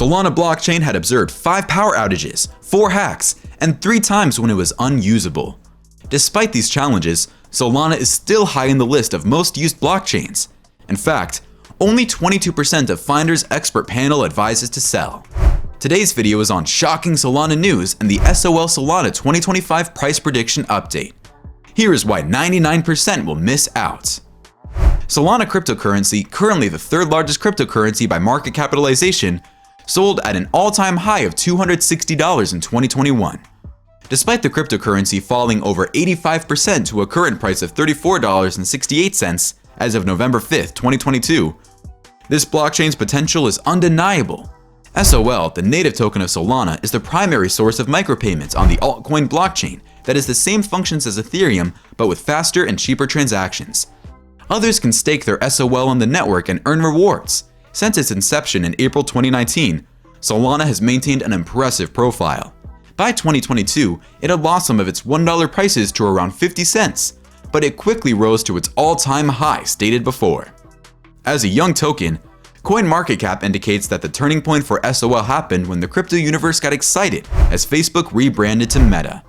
Solana blockchain had observed 5 power outages, 4 hacks, and 3 times when it was unusable. Despite these challenges, Solana is still high in the list of most used blockchains. In fact, only 22% of Finder's expert panel advises to sell. Today's video is on Shocking Solana news and the SOL Solana 2025 price prediction update. Here is why 99% will miss out. Solana cryptocurrency, currently the 3rd largest cryptocurrency by market capitalization, sold at an all-time high of $260 in 2021. Despite the cryptocurrency falling over 85% to a current price of $34.68 as of November 5th, 2022, this blockchain's potential is undeniable. SOL, the native token of Solana, is the primary source of micropayments on the altcoin blockchain that has the same functions as Ethereum but with faster and cheaper transactions. Others can stake their SOL on the network and earn rewards. Since its inception in April 2019, Solana has maintained an impressive profile. By 2022, it had lost some of its $1 prices to around 50 cents, but it quickly rose to its all-time high stated before. As a young token, CoinMarketCap indicates that the turning point for SOL happened when the crypto universe got excited as Facebook rebranded to Meta.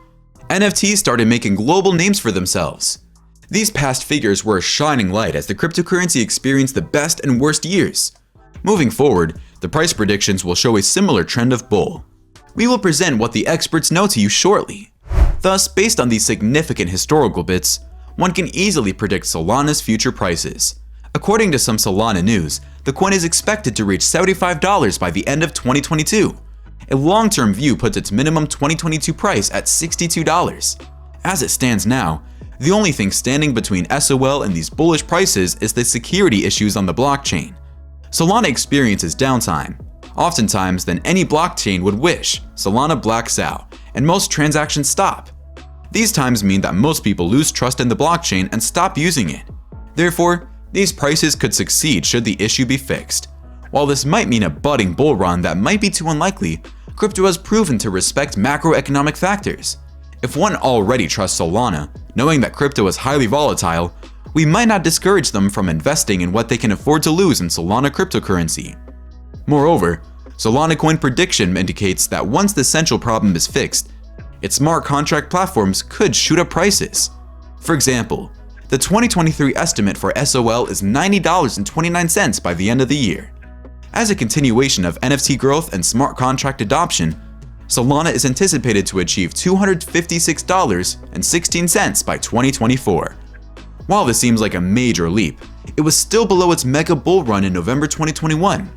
NFTs started making global names for themselves. These past figures were a shining light as the cryptocurrency experienced the best and worst years. Moving forward, the price predictions will show a similar trend of bull. We will present what the experts know to you shortly. Thus, based on these significant historical bits, one can easily predict Solana's future prices. According to some Solana news, the coin is expected to reach $75 by the end of 2022. A long-term view puts its minimum 2022 price at $62. As it stands now, the only thing standing between SOL and these bullish prices is the security issues on the blockchain. Solana experiences downtime. Oftentimes than any blockchain would wish, Solana blacks out, and most transactions stop. These times mean that most people lose trust in the blockchain and stop using it. Therefore, these prices could succeed should the issue be fixed. While this might mean a budding bull run that might be too unlikely, crypto has proven to respect macroeconomic factors. If one already trusts Solana, knowing that crypto is highly volatile, we might not discourage them from investing in what they can afford to lose in Solana cryptocurrency. Moreover, Solana coin prediction indicates that once the central problem is fixed, its smart contract platforms could shoot up prices. For example, the 2023 estimate for SOL is $90.29 by the end of the year. As a continuation of NFT growth and smart contract adoption, Solana is anticipated to achieve $256.16 by 2024. While this seems like a major leap, it was still below its mega bull run in November 2021.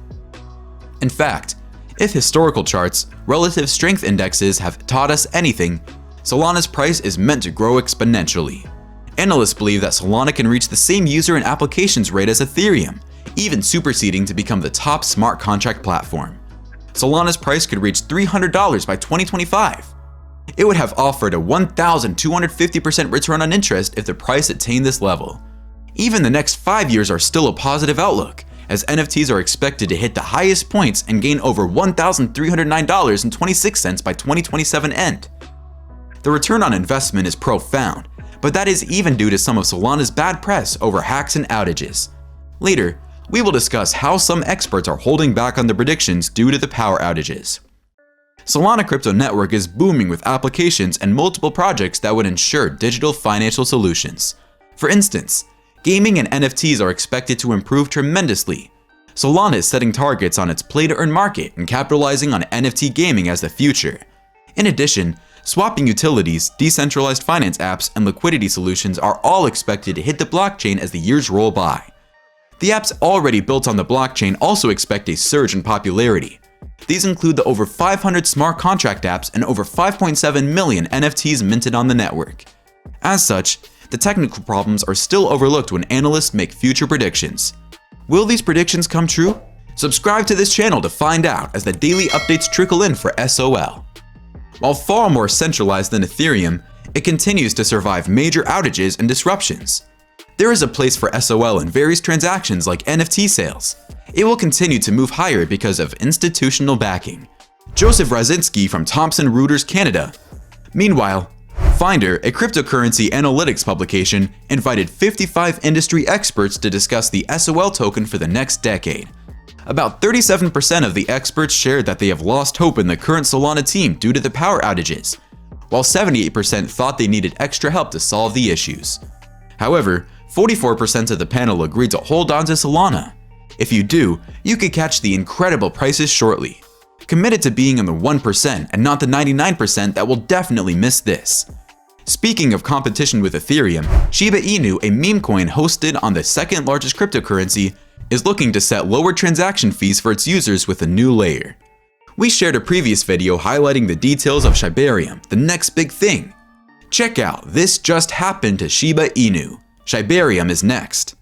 In fact, if historical charts, relative strength indexes have taught us anything, Solana's price is meant to grow exponentially. Analysts believe that Solana can reach the same user and applications rate as Ethereum, even superseding to become the top smart contract platform. Solana's price could reach $300 by 2025. It would have offered a 1,250% return on interest if the price attained this level. Even the next 5 years are still a positive outlook, as NFTs are expected to hit the highest points and gain over $1,309.26 by 2027 end. The return on investment is profound, but that is even due to some of Solana's bad press over hacks and outages. Later, we will discuss how some experts are holding back on the predictions due to the power outages. Solana Crypto Network is booming with applications and multiple projects that would ensure digital financial solutions. For instance, gaming and NFTs are expected to improve tremendously. Solana is setting targets on its play-to-earn market and capitalizing on NFT gaming as the future. In addition, swapping utilities, decentralized finance apps, and liquidity solutions are all expected to hit the blockchain as the years roll by. The apps already built on the blockchain also expect a surge in popularity. These include the over 500 smart contract apps and over 5.7 million NFTs minted on the network. As such, the technical problems are still overlooked when analysts make future predictions. Will these predictions come true? Subscribe to this channel to find out as the daily updates trickle in for SOL. While far more centralized than Ethereum, it continues to survive major outages and disruptions. There is a place for SOL in various transactions like NFT sales. It will continue to move higher because of institutional backing. Joseph Raczynski from Thomson Reuters Canada. Meanwhile, Finder, a cryptocurrency analytics publication, invited 55 industry experts to discuss the SOL token for the next decade. About 37% of the experts shared that they have lost hope in the current Solana team due to the power outages, while 78% thought they needed extra help to solve the issues. However, 44% of the panel agreed to hold on to Solana. If you do, you could catch the incredible prices shortly. Committed to being in the 1% and not the 99% that will definitely miss this. Speaking of competition with Ethereum, Shiba Inu, a meme coin hosted on the second largest cryptocurrency, is looking to set lower transaction fees for its users with a new layer. We shared a previous video highlighting the details of Shibarium, the next big thing. Check out This Just Happened to Shiba Inu. Shibarium is next.